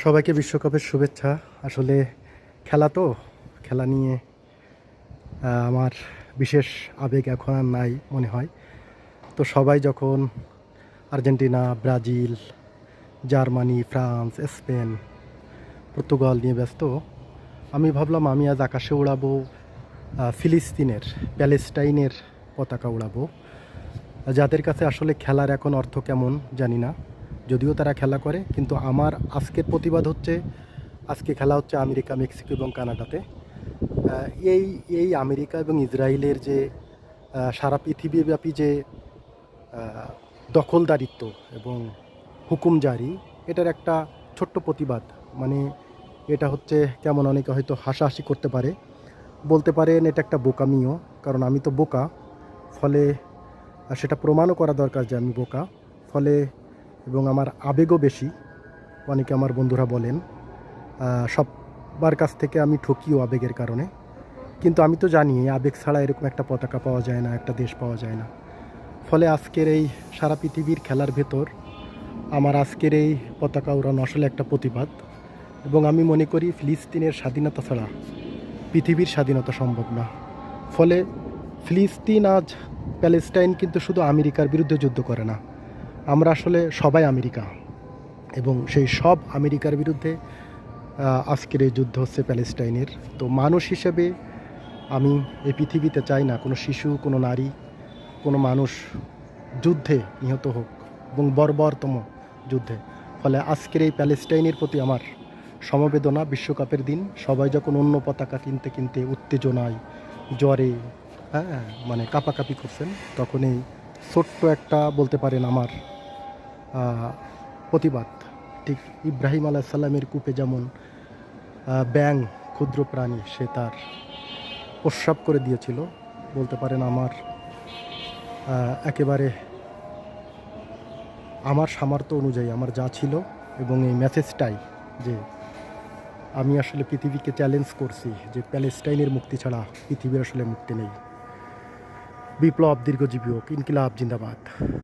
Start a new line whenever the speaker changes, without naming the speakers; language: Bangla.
সবাইকে বিশ্বকাপের শুভেচ্ছা। আসলে খেলা তো, খেলা নিয়ে আমার বিশেষ আবেগ এখন আর নাই মনে হয়। তো সবাই যখন Argentina, Brazil, Germany, France, Spain, Portugal নিয়ে ব্যস্ত, আমি ভাবলাম আমি আজ আকাশে উড়াবো ফিলিস্তিনের, প্যালেস্টাইনের পতাকা উড়াবো। যাদের কাছে আসলে খেলার এখন অর্থ কেমন জানি না, যদিও তারা খেলা করে, কিন্তু আমার আজকের প্রতিবাদ হচ্ছে, আজকে খেলা হচ্ছে আমেরিকা, মেক্সিকো এবং কানাডাতে। এই এই আমেরিকা এবং ইসরায়েলের যে সারা পৃথিবীব্যাপী যে দখলদারিত্ব এবং হুকুম জারি, এটার একটা ছোট্ট প্রতিবাদ। মানে এটা হচ্ছে কেমন, অনেকে হয়তো হাসাহাসি করতে পারে, বলতে পারেন এটা একটা বোকামিও, কারণ আমি তো বোকা। ফলে সেটা প্রমাণও করা দরকার যে আমি বোকা। ফলে এবং আমার আবেগও বেশি, অনেকে আমার বন্ধুরা বলেন। সবার কাছ থেকে আমি ঠকিও আবেগের কারণে, কিন্তু আমি তো জানি আবেগ ছাড়া এরকম একটা পতাকা পাওয়া যায় না, একটা দেশ পাওয়া যায় না। ফলে আজকের এই সারা পৃথিবীর খেলার ভেতর আমার আজকের এই পতাকা উড়ানো আসলে একটা প্রতিবাদ। এবং আমি মনে করি ফিলিস্তিনের স্বাধীনতা ছাড়া পৃথিবীর স্বাধীনতা সম্ভব না। ফলে ফিলিস্তিন আজ, প্যালেস্টাইন কিন্তু শুধু আমেরিকার বিরুদ্ধে যুদ্ধ করে না, আমরা আসলে সবাই আমেরিকা, এবং সেই সব আমেরিকার বিরুদ্ধে আজকের এই যুদ্ধ হচ্ছে প্যালেস্টাইনের। তো মানুষ হিসেবে আমি এই পৃথিবীতে চাই না কোনো শিশু, কোনো নারী, কোনো মানুষ যুদ্ধে নিহত হোক, এবং বর্বরতম যুদ্ধে। ফলে আজকের এই প্যালেস্টাইনের প্রতি আমার সমবেদনা। বিশ্বকাপের দিন সবাই যখন অন্য পতাকা কিনতে কিনতে উত্তেজনায়, জ্বরে, মানে কাঁপাকাঁপি করছেন, তখন এই ছোট্ট একটা, বলতে পারেন আমার প্রতিবাদ। ঠিক ইব্রাহিম আলাইহিস সালামের কূপে যেমন ব্যাঙ, ক্ষুদ্র প্রাণী, সে তার প্রস্রাব করে দিয়েছিল, বলতে পারেন আমার একেবারে আমার সামর্থ্য অনুযায়ী আমার যা ছিল, এবং এই মেসেজটাই যে আমি আসলে পৃথিবীকে চ্যালেঞ্জ করছি যে প্যালেস্টাইনের মুক্তি ছাড়া পৃথিবীর আসলে মুক্তি নেই। বিপ্লব দীর্ঘজীবী হোক, ইনকিলাব জিন্দাবাদ।